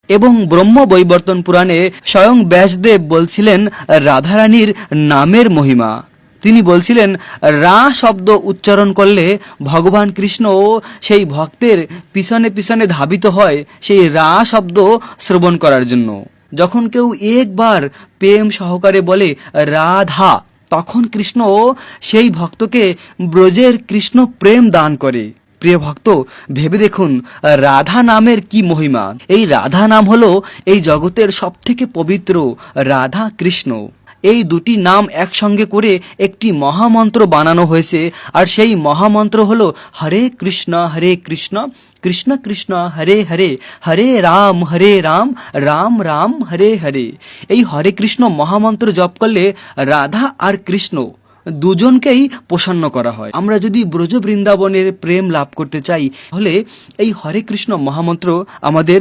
এবং ব্রহ্ম বৈবর্তন পুরাণে স্বয়ং ব্যাসদেব বলছিলেন রাধারানীর নামের মহিমা। তিনি বলছিলেন রা শব্দ উচ্চারণ করলে ভগবান কৃষ্ণ সেই ভক্তের পিছনে পিছনে ধাবিত হয় সেই রা শব্দ শ্রবণ করার জন্য। যখন কেউ একবার প্রেম সহকারে বলে রাধা, তখন কৃষ্ণ সেই ভক্তকে ব্রজের কৃষ্ণ প্রেম দান করে। প্রিয় ভক্ত, ভেবে দেখুন রাধা নামের কি মহিমা। এই রাধা নাম হলো এই জগতের সবথেকে পবিত্র রাধা কৃষ্ণ। এই দুটি নাম একসঙ্গে করে একটি মহামন্ত্র বানানো হয়েছে, আর সেই মহামন্ত্র হলো হরে কৃষ্ণ কৃষ্ণ কৃষ্ণ হরে হরে, হরে রাম রাম রাম হরে হরে। এই হরে কৃষ্ণ মহামন্ত্র জপ করলে রাধা আর কৃষ্ণ দুজনকেই প্রসন্ন করা হয়। আমরা যদি ব্রজ বৃন্দাবনের প্রেম লাভ করতে চাই, তাহলে এই হরে কৃষ্ণ মহামন্ত্র আমাদের